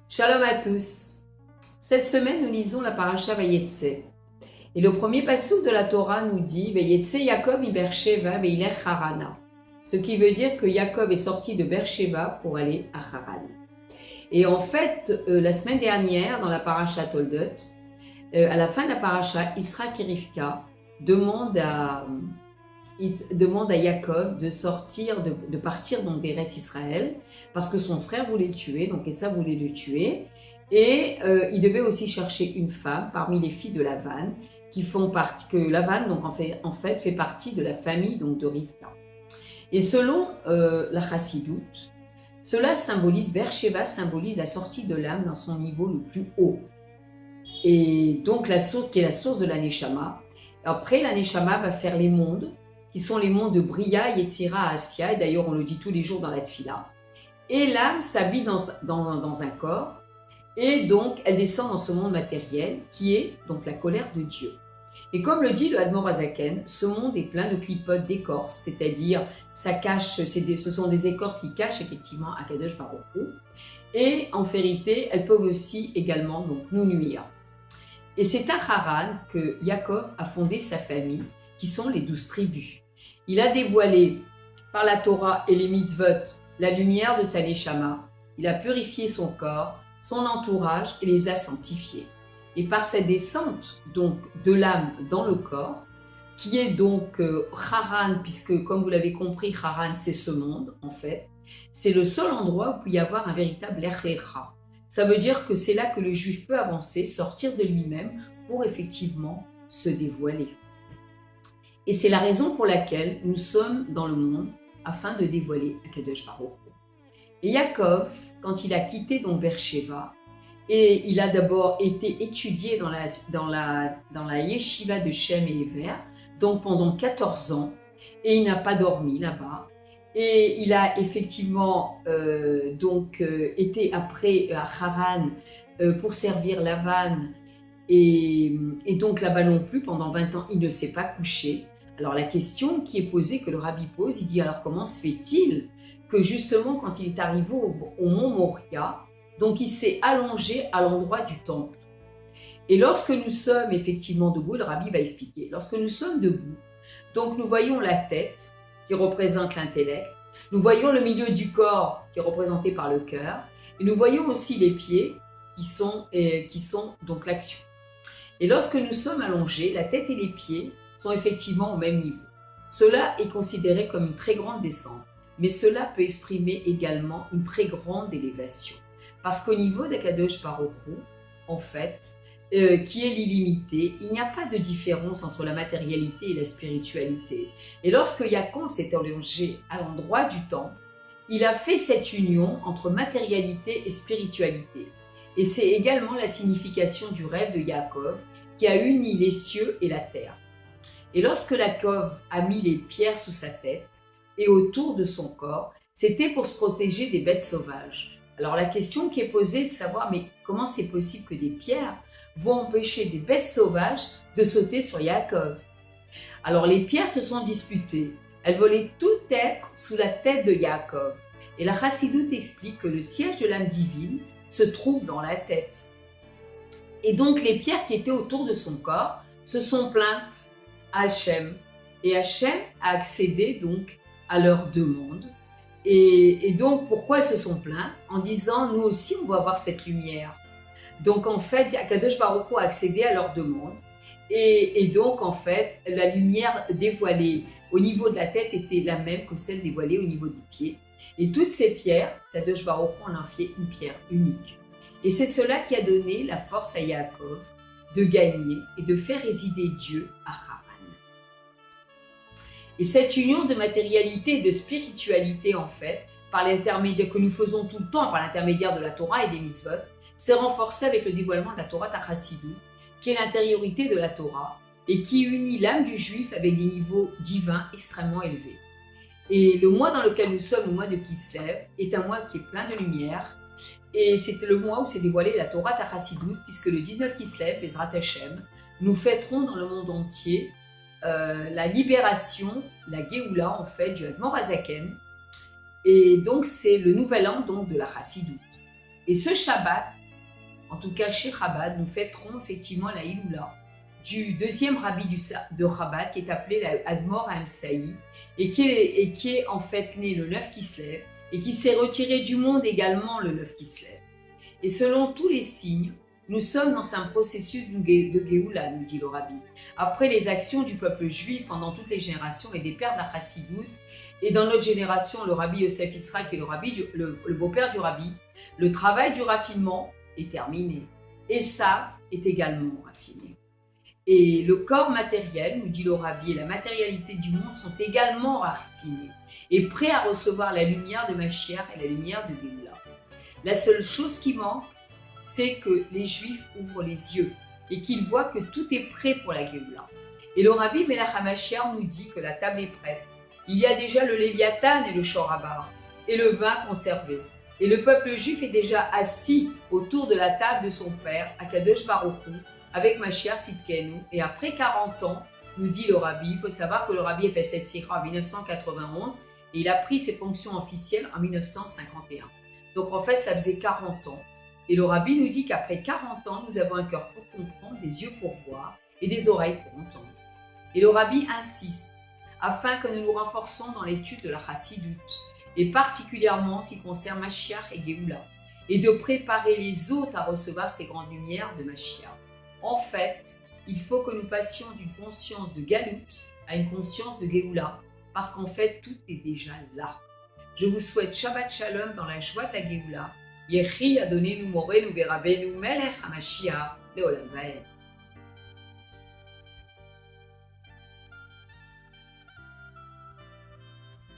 Shalom à tous. Cette semaine, nous lisons la paracha Vayetse. Et le premier passouk de la Torah nous dit Vayetse Yaakov mi Beersheva veilech Harana. Ce qui veut dire que Yaakov est sorti de Beersheva pour aller à Haran. Et en fait, la semaine dernière, dans la paracha Toldot, à la fin de la paracha, Yitzhak et Rivka demandent à Yaakov de sortir, de partir donc d'Eretz Israël, parce que son frère voulait le tuer, donc Esav voulait le tuer, et il devait aussi chercher une femme parmi les filles de Lavan, que Lavan donc en fait fait partie de la famille donc de Rivka. Et selon la Chassidoute, cela symbolise, Beersheva symbolise la sortie de l'âme dans son niveau le plus haut, et donc la source qui est la source de la Neshama. Après, la Neshama va faire les mondes, qui sont les mondes de Bria, Yetzira, Assia, et d'ailleurs on le dit tous les jours dans la Tfila. Et l'âme s'habille dans un corps, et donc elle descend dans ce monde matériel, qui est donc la colère de Dieu. Et comme le dit le Admor Hazaken, ce monde est plein de clipotes d'écorces, c'est-à-dire ce sont des écorces qui cachent effectivement Akadosh Baruch Hu, et en vérité, elles peuvent aussi également donc, nous nuire. Et c'est à Haran que Yaakov a fondé sa famille, qui sont les 12 tribus. Il a dévoilé par la Torah et les mitzvot la lumière de sa Neshama. Il a purifié son corps, son entourage et les a sanctifiés. Et par cette descente donc de l'âme dans le corps, qui est donc Haran, puisque comme vous l'avez compris, Haran c'est ce monde en fait, c'est le seul endroit où il peut y avoir un véritable Erecha. Ça veut dire que c'est là que le juif peut avancer, sortir de lui-même pour effectivement se dévoiler. Et c'est la raison pour laquelle nous sommes dans le monde afin de dévoiler Akadosh Baruch Hu. Et Yaakov, quand il a quitté donc Beersheva, et il a d'abord été étudié dans la yeshiva de Shem et Ever, donc pendant 14 ans, et il n'a pas dormi là-bas. Et il a effectivement été après à Haran pour servir Lavan, et donc là-bas non plus, pendant 20 ans, il ne s'est pas couché. Alors la question qui est posée, que le rabbi pose, il dit alors comment se fait-il que justement quand il est arrivé au mont Moria, donc il s'est allongé à l'endroit du temple. Et lorsque nous sommes effectivement debout, le rabbi va expliquer, lorsque nous sommes debout, donc nous voyons la tête qui représente l'intellect, nous voyons le milieu du corps qui est représenté par le cœur, et nous voyons aussi les pieds qui sont donc l'action. Et lorsque nous sommes allongés, la tête et les pieds sont effectivement au même niveau. Cela est considéré comme une très grande descente, mais cela peut exprimer également une très grande élévation. Parce qu'au niveau d'Akadosh Baruch Hu, en fait, qui est l'illimité, il n'y a pas de différence entre la matérialité et la spiritualité. Et lorsque Yaakov s'est allongé à l'endroit du temple, il a fait cette union entre matérialité et spiritualité. Et c'est également la signification du rêve de Yaakov qui a uni les cieux et la terre. Et lorsque Yaakov a mis les pierres sous sa tête et autour de son corps, c'était pour se protéger des bêtes sauvages. Alors la question qui est posée est de savoir, mais comment c'est possible que des pierres vont empêcher des bêtes sauvages de sauter sur Yaakov? Alors les pierres se sont disputées. Elles voulaient toutes être sous la tête de Yaakov. Et la Chassidoute explique que le siège de l'âme divine se trouve dans la tête. Et donc les pierres qui étaient autour de son corps se sont plaintes à Hachem. Et Hachem a accédé donc à leur demande. Et donc pourquoi elles se sont plaintes? En disant nous aussi on va avoir cette lumière. Donc en fait Akadosh Baruch Hu a accédé à leur demande. Et donc en fait la lumière dévoilée au niveau de la tête était la même que celle dévoilée au niveau des pieds. Et toutes ces pierres, Akadosh Baruch Hu en a fait une pierre unique. Et c'est cela qui a donné la force à Yaakov de gagner et de faire résider Dieu à Haran. Et cette union de matérialité et de spiritualité, en fait, par l'intermédiaire que nous faisons tout le temps par l'intermédiaire de la Torah et des mitzvot, s'est renforcée avec le dévoilement de la Torah Chassidoute, qui est l'intériorité de la Torah et qui unit l'âme du juif avec des niveaux divins extrêmement élevés. Et le mois dans lequel nous sommes, le mois de Kislev, est un mois qui est plein de lumière. Et c'est le mois où s'est dévoilée la Torah Chassidoute, puisque le 19 Kislev, Bezrat Hashem, nous fêterons dans le monde entier la libération, la Géoula en fait, du Admor Hazaken. Et donc c'est le nouvel an donc, de la Chassidoute. Et ce Shabbat, en tout cas chez Chabad, nous fêterons effectivement la Iloula du deuxième rabbi de Chabad qui est appelé l'Admor Hamsaï et qui est en fait né le 9 Kislev et qui s'est retiré du monde également le 9 Kislev. Et selon tous les signes, nous sommes dans un processus de Géoula, nous dit le rabbi. Après les actions du peuple juif pendant toutes les générations et des pères de la Chassidoute, et dans notre génération, le rabbi Yosef Yitzhak et le beau-père du rabbi, le travail du raffinement est terminé. Esav est également raffiné. Et le corps matériel, nous dit le rabbi, et la matérialité du monde sont également raffinés et prêts à recevoir la lumière de Mashiach et la lumière de Géoula. La seule chose qui manque, c'est que les Juifs ouvrent les yeux et qu'ils voient que tout est prêt pour la Géoula. Et le rabbi Melach HaMashiach nous dit que la table est prête. Il y a déjà le Léviathan et le Shorabar et le vin conservé. Et le peuple juif est déjà assis autour de la table de son père, Akadosh Baruch Hu, avec Mashiach Tzidkenu. Et après 40 ans, nous dit le rabbi, il faut savoir que le rabbi a fait cette sikha en 1991 et il a pris ses fonctions officielles en 1951. Donc en fait, ça faisait 40 ans. Et le rabbi nous dit qu'après 40 ans, nous avons un cœur pour comprendre, des yeux pour voir et des oreilles pour entendre. Et le rabbi insiste afin que nous nous renforcions dans l'étude de la Chassidoute, et particulièrement en ce qui concerne Mashiach et Géoula, et de préparer les autres à recevoir ces grandes lumières de Mashiach. En fait, il faut que nous passions d'une conscience de Galout à une conscience de Géoula, parce qu'en fait, tout est déjà là. Je vous souhaite Shabbat Shalom dans la joie de la Géoula. Yehi Adonenu Morenu Verabenu Melech HaMashiach Leolam Vaed.